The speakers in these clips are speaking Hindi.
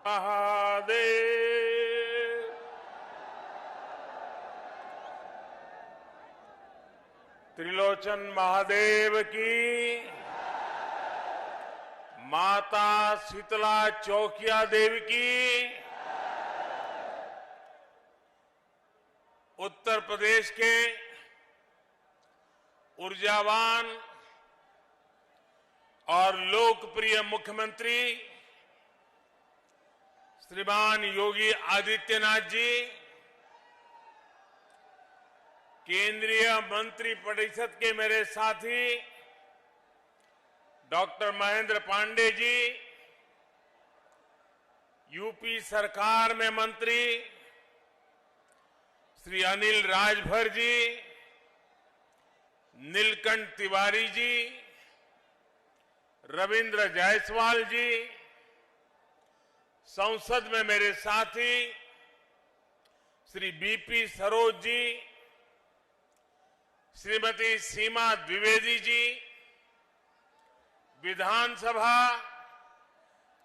महादेव। त्रिलोचन महादेव की, माता शीतला चौकिया देवी की, उत्तर प्रदेश के ऊर्जावान और लोकप्रिय मुख्यमंत्री श्रीमान योगी आदित्यनाथ जी, केंद्रीय मंत्रिपरिषद के मेरे साथी डॉक्टर महेंद्र पांडे जी, यूपी सरकार में मंत्री श्री अनिल राजभर जी, नीलकंठ तिवारी जी, रविंद्र जायसवाल जी, संसद में मेरे साथी श्री बीपी सरोज जी, श्रीमती सीमा द्विवेदी जी, विधानसभा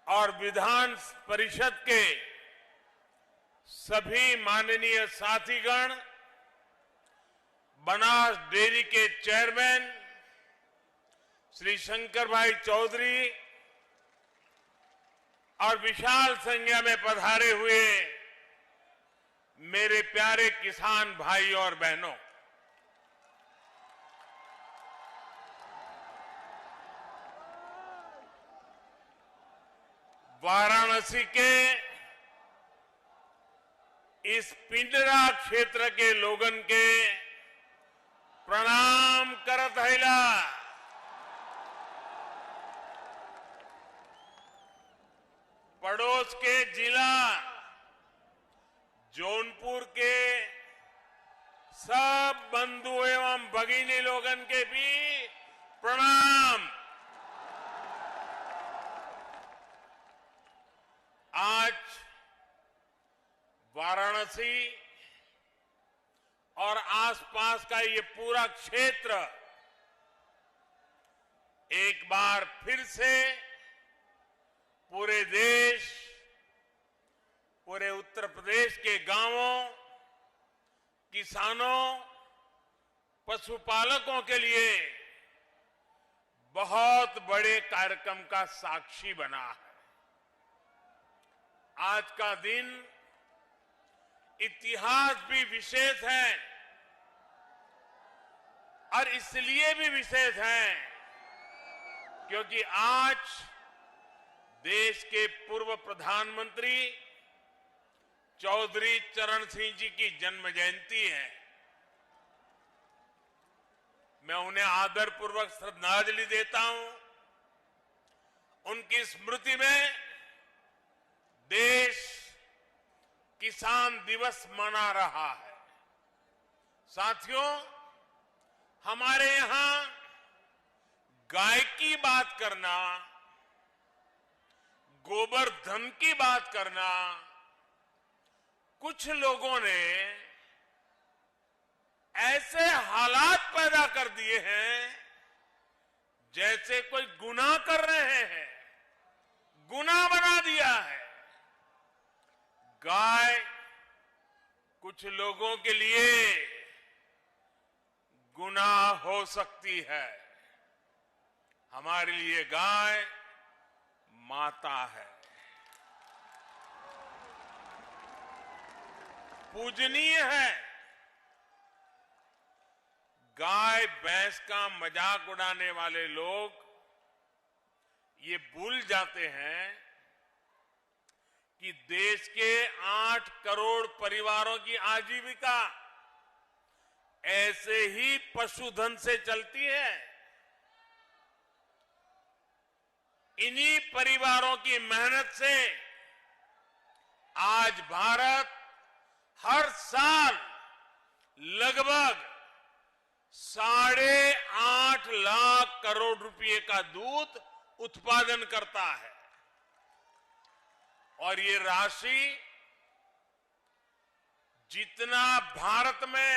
और विधान परिषद के सभी माननीय साथीगण, बनास डेयरी के चेयरमैन श्री शंकर भाई चौधरी और विशाल संख्या में पधारे हुए मेरे प्यारे किसान भाई और बहनों, वाराणसी के इस पिंडरा क्षेत्र के लोगन के प्रणाम करत हैला। पड़ोस के जिला जौनपुर के सब बंधु एवं भगिनी लोगन के भी प्रणाम। आज वाराणसी और आसपास का ये पूरा क्षेत्र एक बार फिर से पूरे देश, पूरे उत्तर प्रदेश के गांवों, किसानों, पशुपालकों के लिए बहुत बड़े कार्यक्रम का साक्षी बना है। आज का दिन इतिहास भी विशेष है और इसलिए भी विशेष है क्योंकि आज देश के पूर्व प्रधानमंत्री चौधरी चरण सिंह जी की जन्म जयंती है। मैं उन्हें आदरपूर्वक श्रद्धांजलि देता हूं। उनकी स्मृति में देश किसान दिवस मना रहा है। साथियों, हमारे यहां गाय की बात करना, गोबर धन की बात करना, कुछ लोगों ने ऐसे हालात पैदा कर दिए हैं जैसे कोई गुनाह कर रहे हैं, गुनाह बना दिया है। गाय कुछ लोगों के लिए गुनाह हो सकती है, हमारे लिए गाय माता है, पूजनीय है। गाय भैंस का मजाक उड़ाने वाले लोग ये भूल जाते हैं कि देश के 8 करोड़ परिवारों की आजीविका ऐसे ही पशुधन से चलती है। इन्हीं परिवारों की मेहनत से आज भारत हर साल लगभग 8.5 लाख करोड़ रुपए का दूध उत्पादन करता है और ये राशि जितना भारत में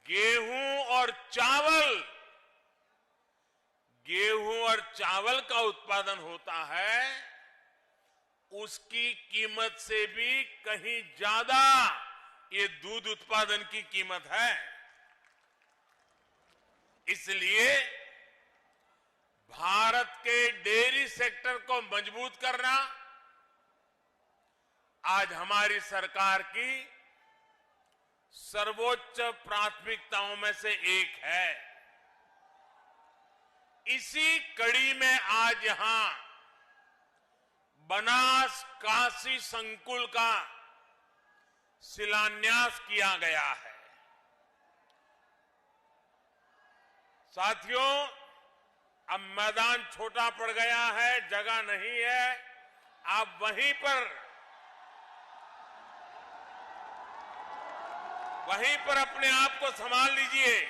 गेहूं और चावल का उत्पादन होता है, उसकी कीमत से भी कहीं ज्यादा ये दूध उत्पादन की कीमत है। इसलिए भारत के डेयरी सेक्टर को मजबूत करना आज हमारी सरकार की सर्वोच्च प्राथमिकताओं में से एक है। इसी कड़ी में आज यहां बनास काशी संकुल का शिलान्यास किया गया है। साथियों, अब मैदान छोटा पड़ गया है, जगह नहीं है, आप वहीं पर अपने आप को संभाल लीजिए।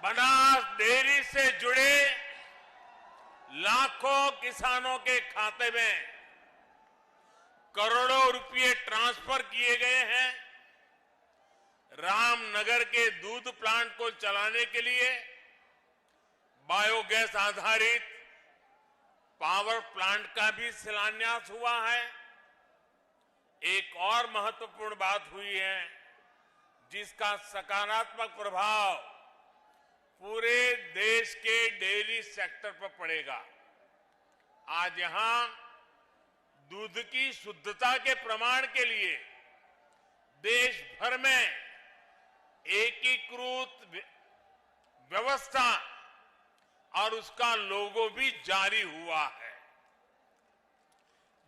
बनास डेयरी से जुड़े लाखों किसानों के खाते में करोड़ों रुपए ट्रांसफर किए गए हैं। रामनगर के दूध प्लांट को चलाने के लिए बायोगैस आधारित पावर प्लांट का भी शिलान्यास हुआ है। एक और महत्वपूर्ण बात हुई है जिसका सकारात्मक प्रभाव पूरे देश के डेयरी सेक्टर पर पड़ेगा। आज यहां दूध की शुद्धता के प्रमाण के लिए देश भर में एकीकृत व्यवस्था और उसका लोगो भी जारी हुआ है।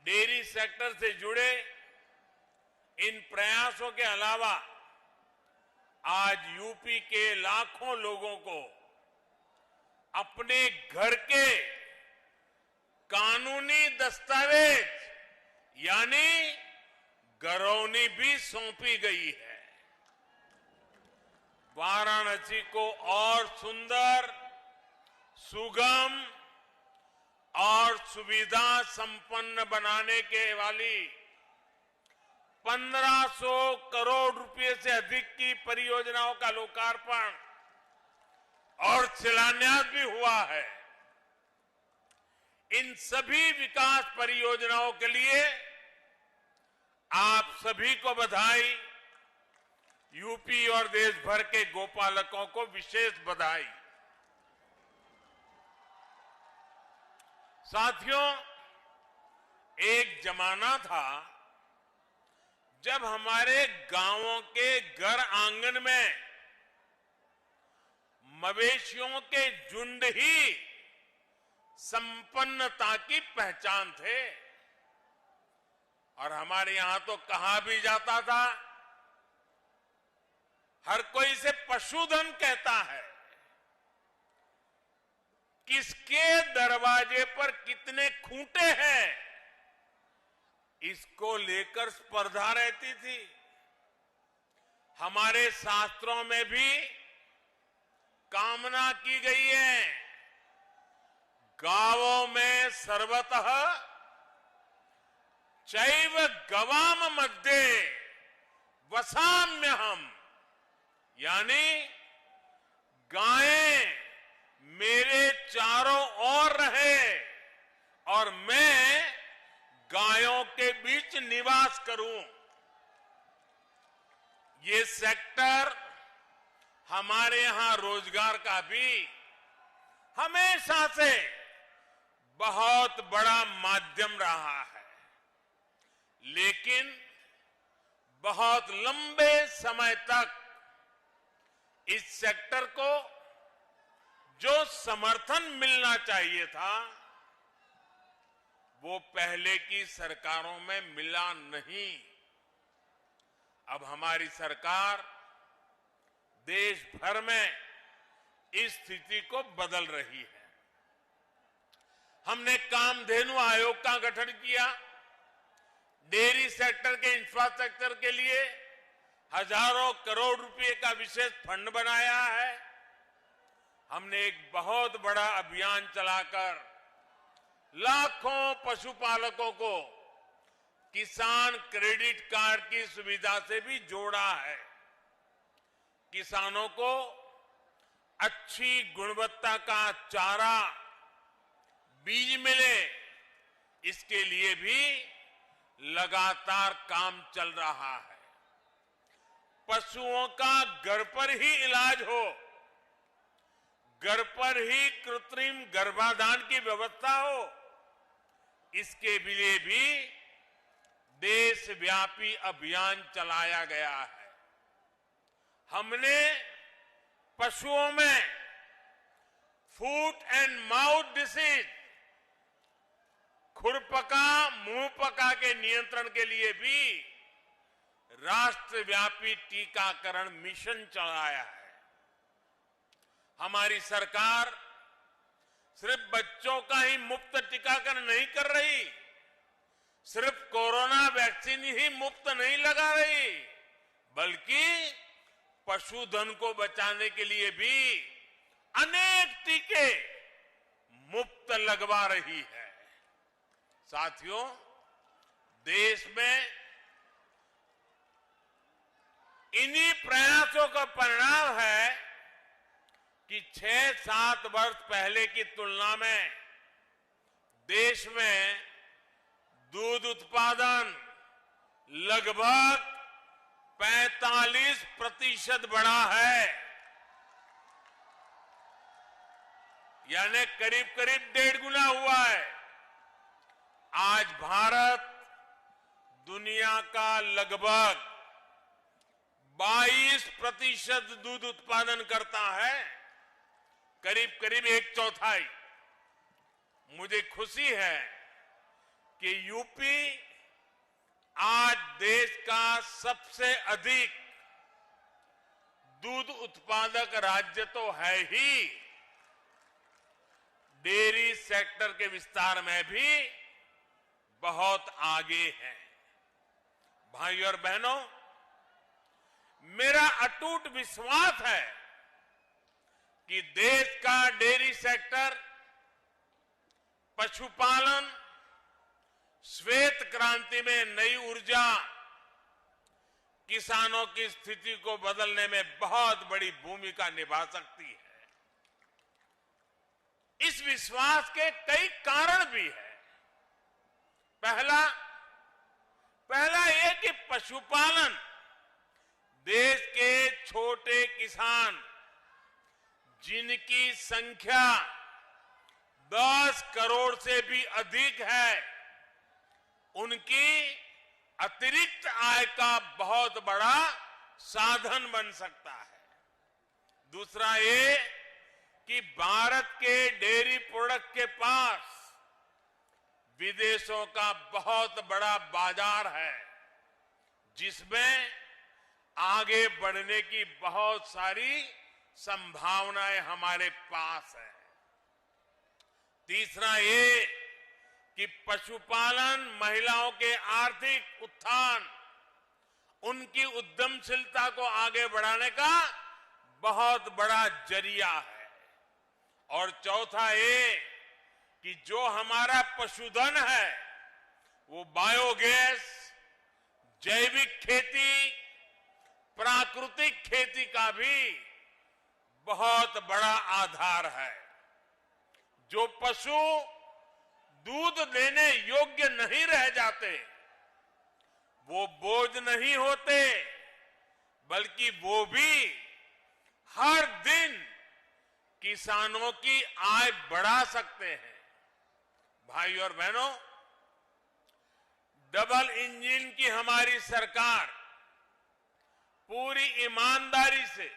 डेयरी सेक्टर से जुड़े इन प्रयासों के अलावा आज यूपी के लाखों लोगों को अपने घर के कानूनी दस्तावेज यानी घरौनी भी सौंपी गई है। वाराणसी को और सुंदर, सुगम और सुविधा संपन्न बनाने के वाली 1500 करोड़ रुपए से अधिक की परियोजनाओं का लोकार्पण और शिलान्यास भी हुआ है। इन सभी विकास परियोजनाओं के लिए आप सभी को बधाई, यूपी और देश भर के गोपालकों को विशेष बधाई। साथियों, एक जमाना था जब हमारे गांवों के घर आंगन में मवेशियों के झुंड ही संपन्नता की पहचान थे। और हमारे यहां तो कहा भी जाता था, हर कोई इसे पशुधन कहता है। किसके दरवाजे पर कितने खूंटे हैं, इसको लेकर स्पर्धा रहती थी। हमारे शास्त्रों में भी कामना की गई है, गावों में सर्वतः चैव गवाम मध्ये वसाम्यहम्, यानी गायें मेरे चारों ओर रहे और मैं गायों के बीच निवास करूं। ये सेक्टर हमारे यहां रोजगार का भी हमेशा से बहुत बड़ा माध्यम रहा है। लेकिन बहुत लंबे समय तक इस सेक्टर को जो समर्थन मिलना चाहिए था वो पहले की सरकारों में मिला नहीं। अब हमारी सरकार देश भर में इस स्थिति को बदल रही है। हमने कामधेनु आयोग का गठन किया, डेयरी सेक्टर के इंफ्रास्ट्रक्चर के लिए हजारों करोड़ रुपए का विशेष फंड बनाया है। हमने एक बहुत बड़ा अभियान चलाकर लाखों पशुपालकों को किसान क्रेडिट कार्ड की सुविधा से भी जोड़ा है। किसानों को अच्छी गुणवत्ता का चारा, बीज मिले, इसके लिए भी लगातार काम चल रहा है। पशुओं का घर पर ही इलाज हो, घर पर ही कृत्रिम गर्भाधान की व्यवस्था हो, इसके लिए भी देशव्यापी अभियान चलाया गया है। हमने पशुओं में फूट एंड माउथ डिसीज, खुरपका मुंहपका के नियंत्रण के लिए भी राष्ट्रव्यापी टीकाकरण मिशन चलाया है। हमारी सरकार सिर्फ बच्चों का ही मुफ्त टीकाकरण नहीं कर रही, सिर्फ कोरोना वैक्सीन ही मुफ्त नहीं लगा रही, बल्कि पशुधन को बचाने के लिए भी अनेक टीके मुफ्त लगवा रही है। साथियों, देश में इन्हीं प्रयासों का परिणाम है कि 6-7 वर्ष पहले की तुलना में देश में दूध उत्पादन लगभग 45% बढ़ा है, यानी करीब करीब 1.5 गुना हुआ है। आज भारत दुनिया का लगभग 22% दूध उत्पादन करता है, करीब करीब 1/4। मुझे खुशी है कि यूपी आज देश का सबसे अधिक दूध उत्पादक राज्य तो है ही, डेयरी सेक्टर के विस्तार में भी बहुत आगे है। भाइयों और बहनों, मेरा अटूट विश्वास है कि देश का डेयरी सेक्टर, पशुपालन, श्वेत क्रांति में नई ऊर्जा, किसानों की स्थिति को बदलने में बहुत बड़ी भूमिका निभा सकती है। इस विश्वास के कई कारण भी हैं। पहला ये कि पशुपालन देश के छोटे किसान, जिनकी संख्या 10 करोड़ से भी अधिक है, उनकी अतिरिक्त आय का बहुत बड़ा साधन बन सकता है। दूसरा ये कि भारत के डेयरी प्रोडक्ट के पास विदेशों का बहुत बड़ा बाजार है, जिसमें आगे बढ़ने की बहुत सारी संभावनाएं हमारे पास है। तीसरा ये कि पशुपालन महिलाओं के आर्थिक उत्थान, उनकी उद्यमशीलता को आगे बढ़ाने का बहुत बड़ा जरिया है। और चौथा ये कि जो हमारा पशुधन है वो बायोगैस, जैविक खेती, प्राकृतिक खेती का भी बहुत बड़ा आधार है। जो पशु दूध देने योग्य नहीं रह जाते, वो बोझ नहीं होते, बल्कि वो भी हर दिन किसानों की आय बढ़ा सकते हैं। भाइयों और बहनों, डबल इंजन की हमारी सरकार पूरी ईमानदारी से,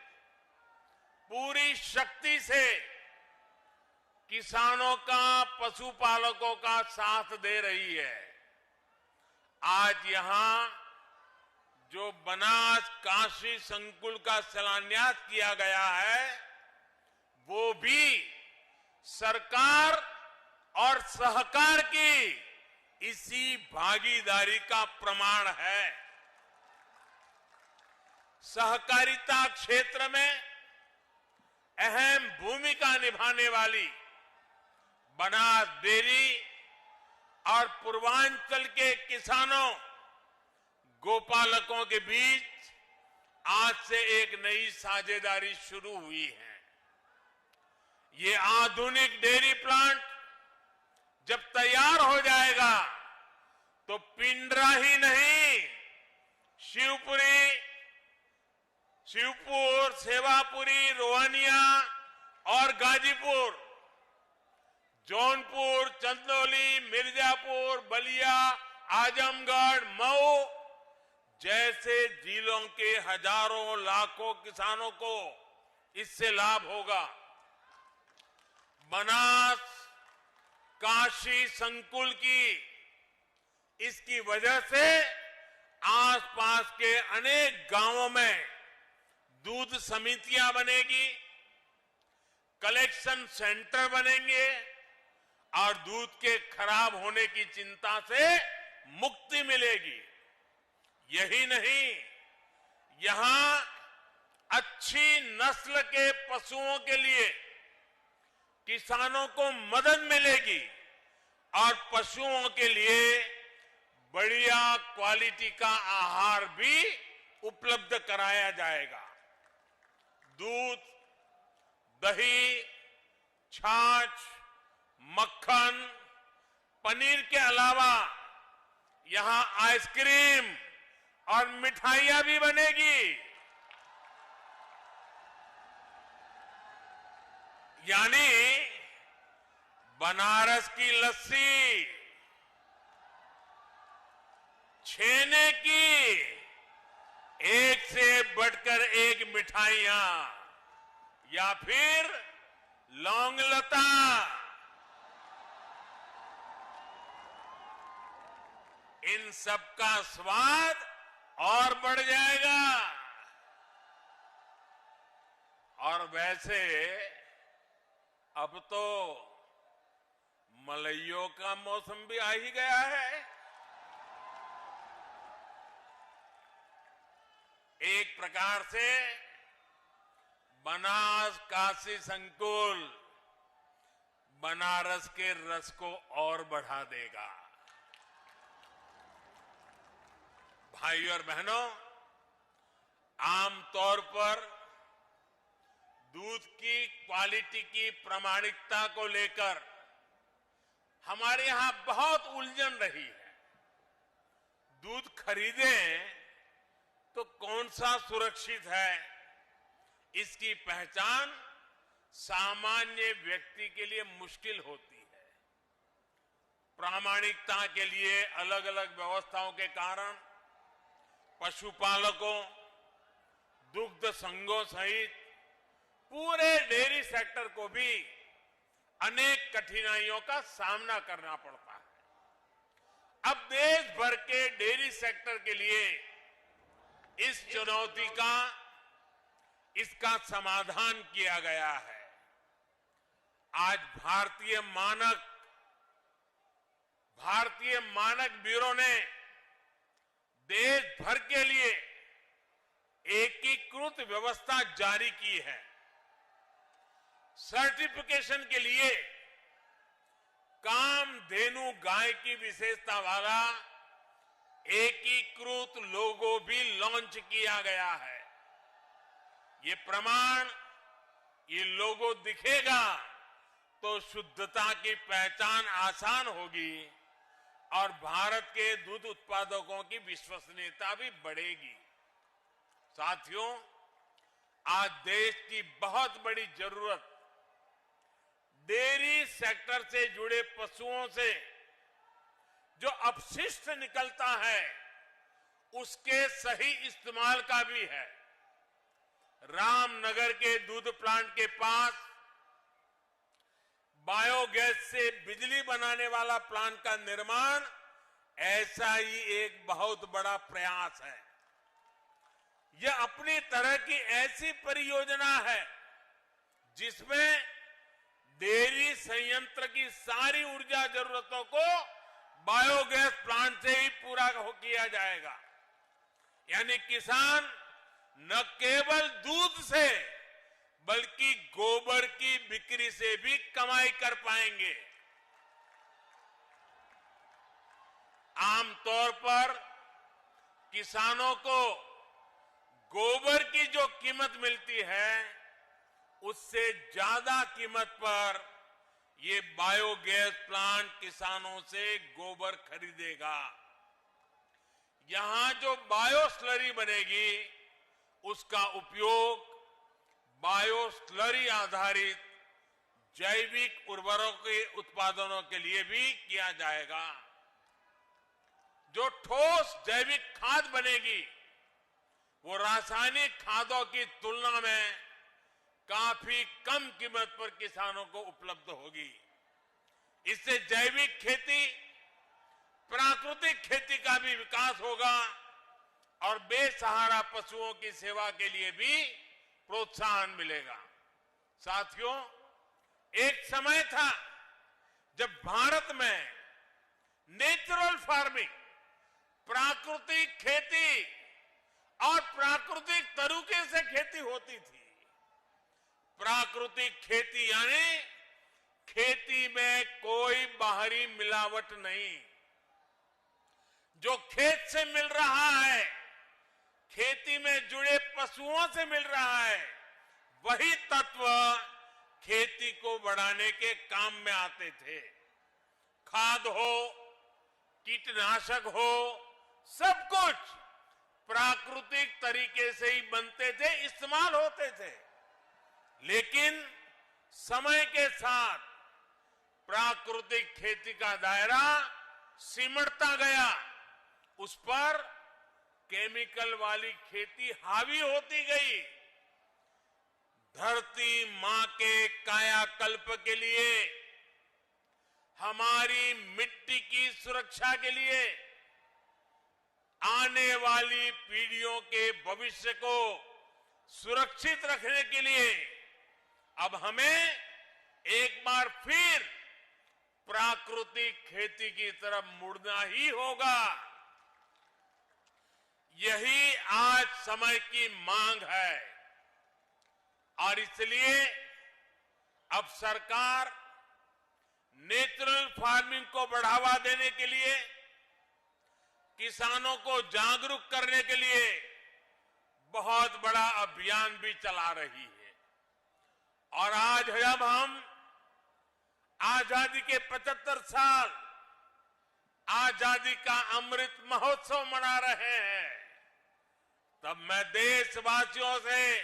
पूरी शक्ति से किसानों का, पशुपालकों का साथ दे रही है। आज यहां जो बनास काशी संकुल का शिलान्यास किया गया है, वो भी सरकार और सहकार की इसी भागीदारी का प्रमाण है। सहकारिता क्षेत्र में अहम भूमिका निभाने वाली बनास डेयरी और पूर्वांचल के किसानों, गोपालकों के बीच आज से एक नई साझेदारी शुरू हुई है। ये आधुनिक डेयरी प्लांट जब तैयार हो जाएगा तो पिंडरा ही नहीं, शिवपुर, सेवापुरी, रोहनिया और गाजीपुर, जौनपुर, चंदौली, मिर्जापुर, बलिया, आजमगढ़, मऊ जैसे जिलों के हजारों लाखों किसानों को इससे लाभ होगा। बनास, काशी संकुल की इसकी वजह से आसपास के अनेक गांवों में दूध समितियां बनेगी, कलेक्शन सेंटर बनेंगे और दूध के खराब होने की चिंता से मुक्ति मिलेगी। यही नहीं, यहां अच्छी नस्ल के पशुओं के लिए किसानों को मदद मिलेगी और पशुओं के लिए बढ़िया क्वालिटी का आहार भी उपलब्ध कराया जाएगा। दूध, दही, छाछ, मक्खन, पनीर के अलावा यहां आइसक्रीम और मिठाइयां भी बनेगी। यानी बनारस की लस्सी, छेने की एक से बढ़कर एक मिठाइयां, या फिर लौंग लता, इन सब का स्वाद और बढ़ जाएगा। और वैसे अब तो मलइयों का मौसम भी आ ही गया है। एक प्रकार से बनास काशी संकुल बनारस के रस को और बढ़ा देगा। भाइयों और बहनों, आमतौर पर दूध की क्वालिटी की प्रामाणिकता को लेकर हमारे यहां बहुत उलझन रही है। दूध खरीदें तो कौन सा सुरक्षित है, इसकी पहचान सामान्य व्यक्ति के लिए मुश्किल होती है। प्रामाणिकता के लिए अलग अलग व्यवस्थाओं के कारण पशुपालकों, दुग्ध संघों सहित पूरे डेयरी सेक्टर को भी अनेक कठिनाइयों का सामना करना पड़ता है। अब देश भर के डेयरी सेक्टर के लिए इस चुनौती का, इसका समाधान किया गया है। आज भारतीय मानक ब्यूरो ने देश भर के लिए एकीकृत व्यवस्था जारी की है। सर्टिफिकेशन के लिए कामधेनु गाय की विशेषता वाला एकीकृत लोगो भी लॉन्च किया गया है। ये प्रमाण, ये लोगो दिखेगा तो शुद्धता की पहचान आसान होगी और भारत के दूध उत्पादकों की विश्वसनीयता भी बढ़ेगी। साथियों, आज देश की बहुत बड़ी जरूरत डेयरी सेक्टर से जुड़े पशुओं से जो अपशिष्ट निकलता है उसके सही इस्तेमाल का भी है। रामनगर के दूध प्लांट के पास बायोगैस से बिजली बनाने वाला प्लांट का निर्माण ऐसा ही एक बहुत बड़ा प्रयास है। यह अपनी तरह की ऐसी परियोजना है जिसमें डेयरी संयंत्र की सारी ऊर्जा जरूरतों को बायोगैस प्लांट से ही पूरा किया जाएगा। यानी किसान न केवल दूध से बल्कि गोबर की बिक्री से भी कमाई कर पाएंगे। आमतौर पर किसानों को गोबर की जो कीमत मिलती है उससे ज्यादा कीमत पर ये बायोगैस प्लांट किसानों से गोबर खरीदेगा। यहां जो बायो स्लरी बनेगी उसका उपयोग बायो स्लरी आधारित जैविक उर्वरकों के उत्पादनों के लिए भी किया जाएगा। जो ठोस जैविक खाद बनेगी वो रासायनिक खादों की तुलना में काफी कम कीमत पर किसानों को उपलब्ध होगी। इससे जैविक खेती, प्राकृतिक खेती का भी विकास होगा और बेसहारा पशुओं की सेवा के लिए भी प्रोत्साहन मिलेगा। साथियों, एक समय था जब भारत में नेचुरल फार्मिंग, प्राकृतिक खेती और प्राकृतिक तरीके से खेती होती थी। प्राकृतिक खेती यानी खेती में कोई बाहरी मिलावट नहीं। जो खेत से मिल रहा है, खेती में जुड़े पशुओं से मिल रहा है, वही तत्व खेती को बढ़ाने के काम में आते थे। खाद हो, कीटनाशक हो, सब कुछ प्राकृतिक तरीके से ही बनते थे, इस्तेमाल होते थे। लेकिन समय के साथ प्राकृतिक खेती का दायरा सिमटता गया, उस पर केमिकल वाली खेती हावी होती गई। धरती मां के कायाकल्प के लिए, हमारी मिट्टी की सुरक्षा के लिए, आने वाली पीढ़ियों के भविष्य को सुरक्षित रखने के लिए अब हमें एक बार फिर प्राकृतिक खेती की तरफ मुड़ना ही होगा। यही आज समय की मांग है और इसलिए अब सरकार नेचुरल फार्मिंग को बढ़ावा देने के लिए, किसानों को जागरूक करने के लिए बहुत बड़ा अभियान भी चला रही है। और आज जब हम आजादी के 75 साल आजादी का अमृत महोत्सव मना रहे हैं, तब मैं देशवासियों से,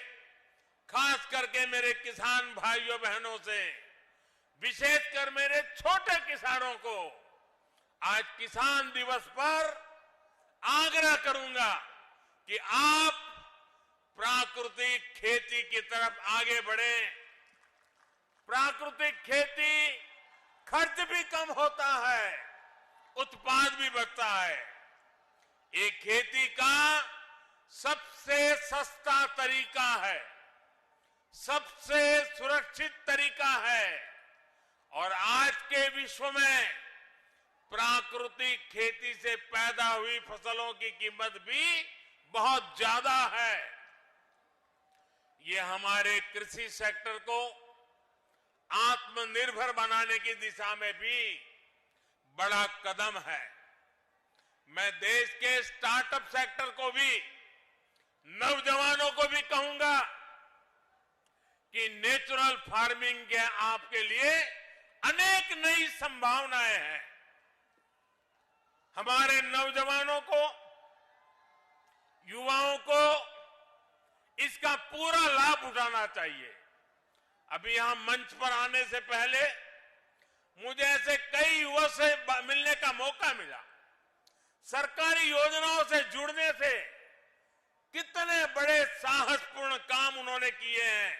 खास करके मेरे किसान भाइयों बहनों से, विशेषकर मेरे छोटे किसानों को आज किसान दिवस पर आग्रह करूंगा कि आप प्राकृतिक खेती की तरफ आगे बढ़ें। प्राकृतिक खेती खर्च भी कम होता है, उत्पाद भी बढ़ता है। ये खेती का सबसे सस्ता तरीका है, सबसे सुरक्षित तरीका है और आज के विश्व में प्राकृतिक खेती से पैदा हुई फसलों की कीमत भी बहुत ज्यादा है। ये हमारे कृषि सेक्टर को आत्मनिर्भर बनाने की दिशा में भी बड़ा कदम है। मैं देश के स्टार्टअप सेक्टर को भी, नौजवानों को भी कहूंगा कि नेचुरल फार्मिंग के आपके लिए अनेक नई संभावनाएं हैं। हमारे नौजवानों को, युवाओं को इसका पूरा लाभ उठाना चाहिए। अभी यहां मंच पर आने से पहले मुझे ऐसे कई युवा से मिलने का मौका मिला। सरकारी योजनाओं से जुड़ने से कितने बड़े साहसपूर्ण काम उन्होंने किए हैं,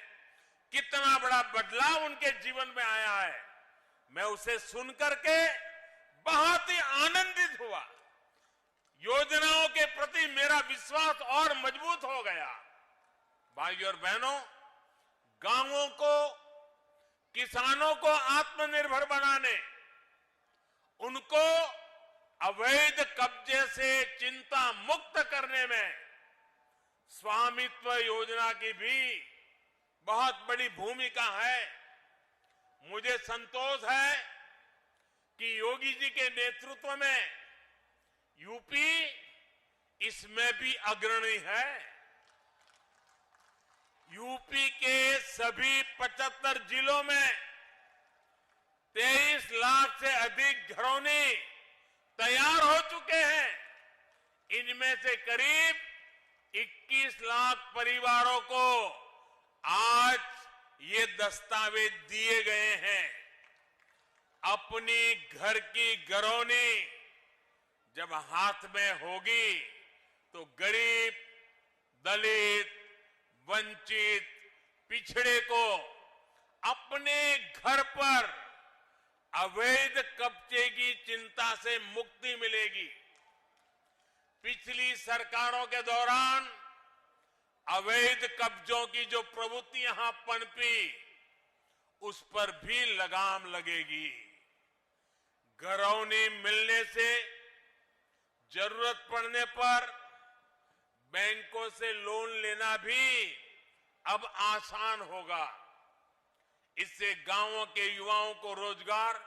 कितना बड़ा बदलाव उनके जीवन में आया है। मैं उसे सुनकर के बहुत ही आनंदित हुआ। योजनाओं के प्रति मेरा विश्वास और मजबूत हो गया। भाइयों और बहनों, गांवों को, किसानों को आत्मनिर्भर बनाने, उनको अवैध कब्जे से चिंता मुक्त करने में स्वामित्व योजना की भी बहुत बड़ी भूमिका है। मुझे संतोष है कि योगी जी के नेतृत्व में यूपी इसमें भी अग्रणी है। यूपी के सभी 75 जिलों में 23 लाख से अधिक घरौनी तैयार हो चुके हैं। इनमें से करीब 21 लाख परिवारों को आज ये दस्तावेज दिए गए हैं। अपनी घर की घरौनी जब हाथ में होगी तो गरीब, दलित, वंचित, पिछड़े को अपने घर पर अवैध कब्जे की चिंता से मुक्ति मिलेगी। पिछली सरकारों के दौरान अवैध कब्जों की जो प्रवृत्ति यहां पनपी, उस पर भी लगाम लगेगी। घरौनी मिलने से जरूरत पड़ने पर बैंकों से लोन लेना भी अब आसान होगा। इससे गांवों के युवाओं को रोजगार,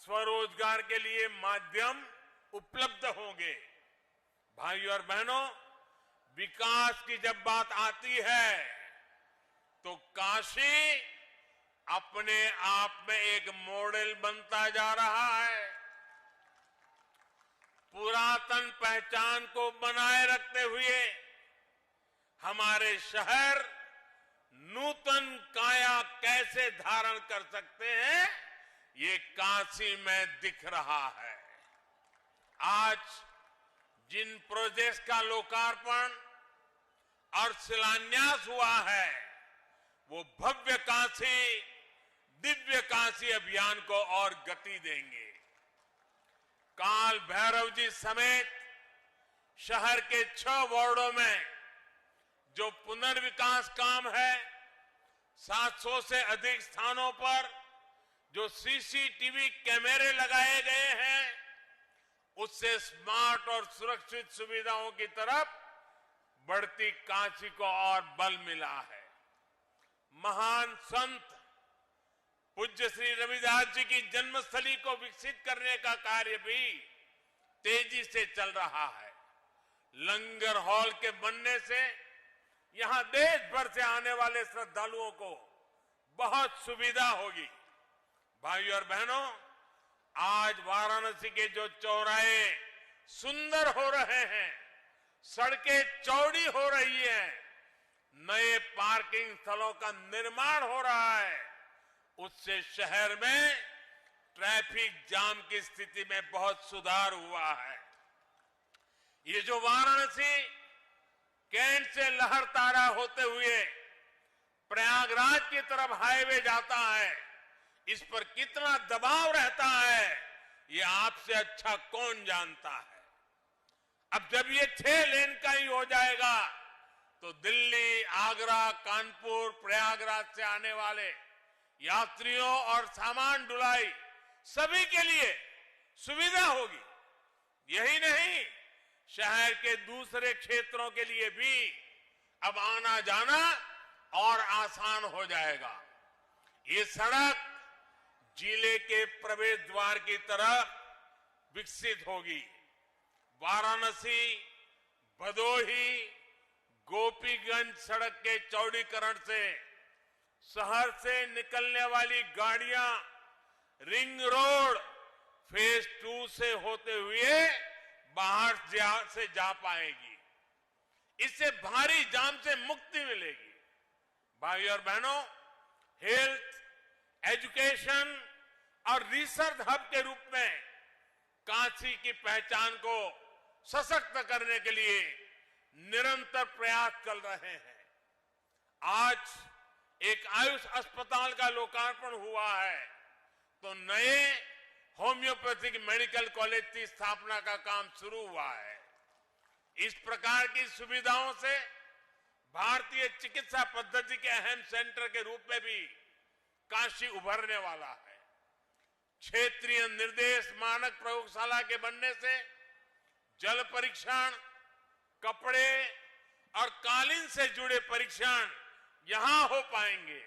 स्वरोजगार के लिए माध्यम उपलब्ध होंगे। भाइयों और बहनों, विकास की जब बात आती है तो काशी अपने आप में एक मॉडल बनता जा रहा है। पुरातन पहचान को बनाए रखते हुए हमारे शहर नूतन काया कैसे धारण कर सकते हैं, ये काशी में दिख रहा है। आज जिन प्रोजेक्ट्स का लोकार्पण और शिलान्यास हुआ है, वो भव्य काशी, दिव्य काशी अभियान को और गति देंगे। काल भैरव जी समेत शहर के 6 वार्डों में जो पुनर्विकास काम है, 700 से अधिक स्थानों पर जो सीसीटीवी कैमरे लगाए गए हैं, उससे स्मार्ट और सुरक्षित सुविधाओं की तरफ बढ़ती काशी को और बल मिला है। महान संत पूज्य श्री रविदास जी की जन्मस्थली को विकसित करने का कार्य भी तेजी से चल रहा है। लंगर हॉल के बनने से यहां देश भर से आने वाले श्रद्धालुओं को बहुत सुविधा होगी। भाइयों और बहनों, आज वाराणसी के जो चौराहे सुंदर हो रहे हैं, सड़कें चौड़ी हो रही हैं, नए पार्किंग स्थलों का निर्माण हो रहा है, उससे शहर में ट्रैफिक जाम की स्थिति में बहुत सुधार हुआ है। ये जो वाराणसी कैंट से लहरतारा होते हुए प्रयागराज की तरफ हाईवे जाता है, इस पर कितना दबाव रहता है, ये आपसे अच्छा कौन जानता है। अब जब ये 6 लेन का ही हो जाएगा तो दिल्ली, आगरा, कानपुर, प्रयागराज से आने वाले यात्रियों और सामान ढुलाई सभी के लिए सुविधा होगी। यही नहीं, शहर के दूसरे क्षेत्रों के लिए भी अब आना जाना और आसान हो जाएगा। ये सड़क जिले के प्रवेश द्वार की तरफ विकसित होगी। वाराणसी, भदोही, गोपीगंज सड़क के चौड़ीकरण से शहर से निकलने वाली गाड़ियां रिंग रोड फेज 2 से होते हुए बाहर से जा पाएगी। इससे भारी जाम से मुक्ति मिलेगी। भाइयों और बहनों, हेल्थ, एजुकेशन और रिसर्च हब के रूप में काशी की पहचान को सशक्त करने के लिए निरंतर प्रयास चल रहे हैं। आज एक आयुष अस्पताल का लोकार्पण हुआ है, तो नए होम्योपैथिक मेडिकल कॉलेज की स्थापना का काम शुरू हुआ है। इस प्रकार की सुविधाओं से भारतीय चिकित्सा पद्धति के अहम सेंटर के रूप में भी काशी उभरने वाला है। क्षेत्रीय निर्देश मानक प्रयोगशाला के बनने से जल परीक्षण, कपड़े और कालीन से जुड़े परीक्षण यहां हो पाएंगे।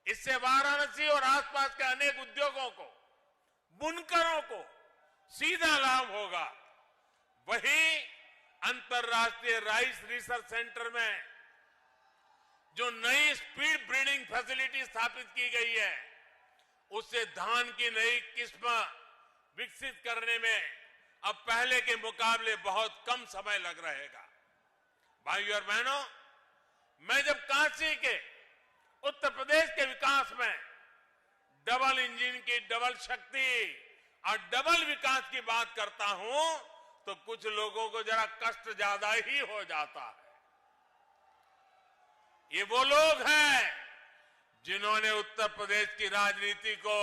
इससे वाराणसी और आसपास के अनेक उद्योगों को, बुनकरों को सीधा लाभ होगा। वहीं अंतर्राष्ट्रीय राइस रिसर्च सेंटर में जो नई स्पीड ब्रीडिंग फैसिलिटी स्थापित की गई है, उससे धान की नई किस्म विकसित करने में अब पहले के मुकाबले बहुत कम समय लग रहेगा। भाइयों और बहनों, मैं जब काशी के उत्तर प्रदेश के विकास में डबल इंजन की डबल शक्ति और डबल विकास की बात करता हूं तो कुछ लोगों को जरा कष्ट ज्यादा ही हो जाता है। ये वो लोग हैं जिन्होंने उत्तर प्रदेश की राजनीति को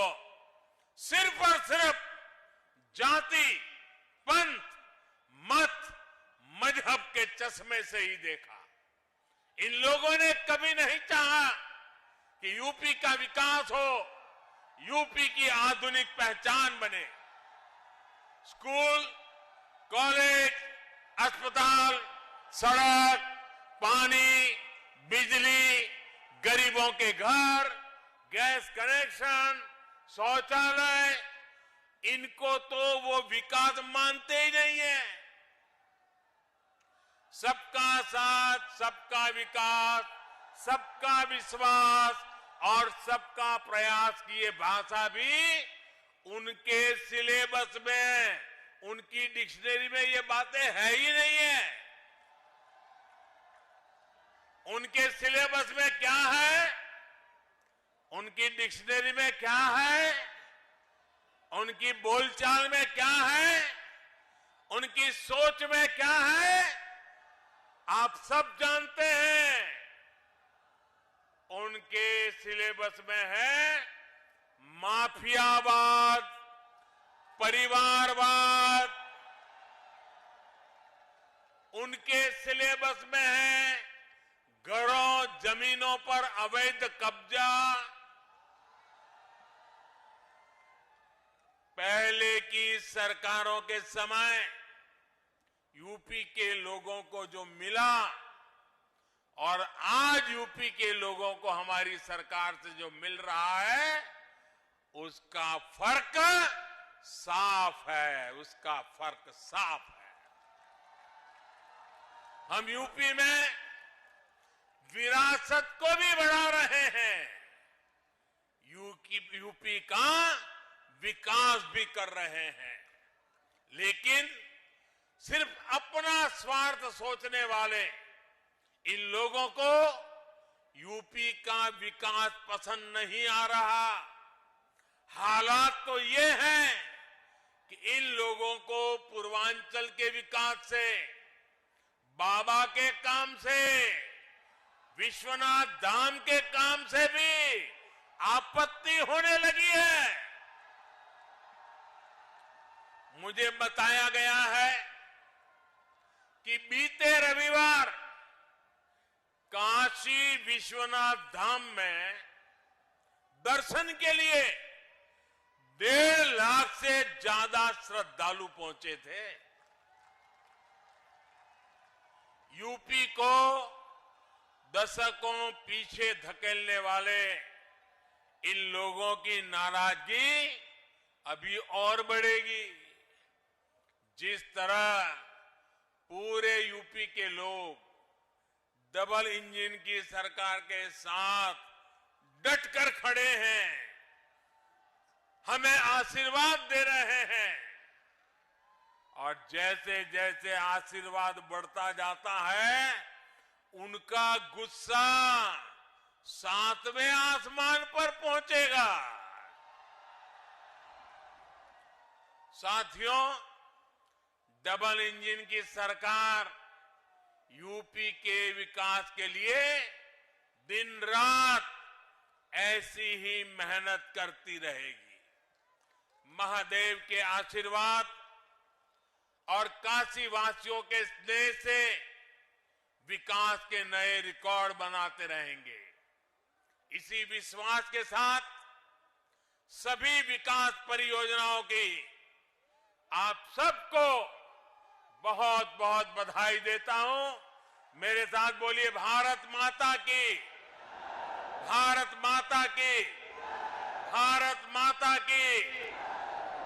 सिर्फ और सिर्फ जाति, पंथ, मत, मजहब के चश्मे से ही देखा। इन लोगों ने कभी नहीं चाहा कि यूपी का विकास हो, यूपी की आधुनिक पहचान बने। स्कूल, कॉलेज, अस्पताल, सड़क, पानी, बिजली, गरीबों के घर, गैस कनेक्शन, शौचालय, इनको तो वो विकास मानते ही नहीं है। सबका साथ, सबका विकास, सबका विश्वास और सबका प्रयास की ये भाषा भी उनके सिलेबस में, उनकी डिक्शनरी में ये बातें है ही नहीं है। उनके सिलेबस में क्या है, उनकी डिक्शनरी में क्या है, उनकी बोलचाल में क्या है, उनकी सोच में क्या है, आप सब जानते हैं। उनके सिलेबस में है माफियावाद, परिवारवाद, उनके सिलेबस में है घरों, जमीनों पर अवैध कब्जा। पहले की सरकारों के समय यूपी के लोगों को जो मिला और आज यूपी के लोगों को हमारी सरकार से जो मिल रहा है, उसका फर्क साफ है, उसका फर्क साफ है। हम यूपी में विरासत को भी बढ़ा रहे हैं, यूपी का विकास भी कर रहे हैं। लेकिन सिर्फ अपना स्वार्थ सोचने वाले इन लोगों को यूपी का विकास पसंद नहीं आ रहा। हालात तो ये हैं कि इन लोगों को पूर्वांचल के विकास से, बाबा के काम से, विश्वनाथ धाम के काम से भी आपत्ति होने लगी है। मुझे बताया गया है कि बीते रविवार काशी विश्वनाथ धाम में दर्शन के लिए 1.5 लाख से ज्यादा श्रद्धालु पहुंचे थे। यूपी को दशकों पीछे धकेलने वाले इन लोगों की नाराजगी अभी और बढ़ेगी। जिस तरह पूरे यूपी के लोग डबल इंजन की सरकार के साथ डटकर खड़े हैं, हमें आशीर्वाद दे रहे हैं, और जैसे जैसे आशीर्वाद बढ़ता जाता है, उनका गुस्सा 7वें आसमान पर पहुंचेगा। साथियों, डबल इंजन की सरकार यूपी के विकास के लिए दिन रात ऐसी ही मेहनत करती रहेगी। महादेव के आशीर्वाद और काशी वासियों के स्नेह से विकास के नए रिकॉर्ड बनाते रहेंगे। इसी विश्वास के साथ सभी विकास परियोजनाओं की आप सबको बहुत बहुत बधाई देता हूं। मेरे साथ बोलिए भारत माता की, भारत माता की, भारत माता की।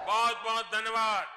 बहुत बहुत धन्यवाद।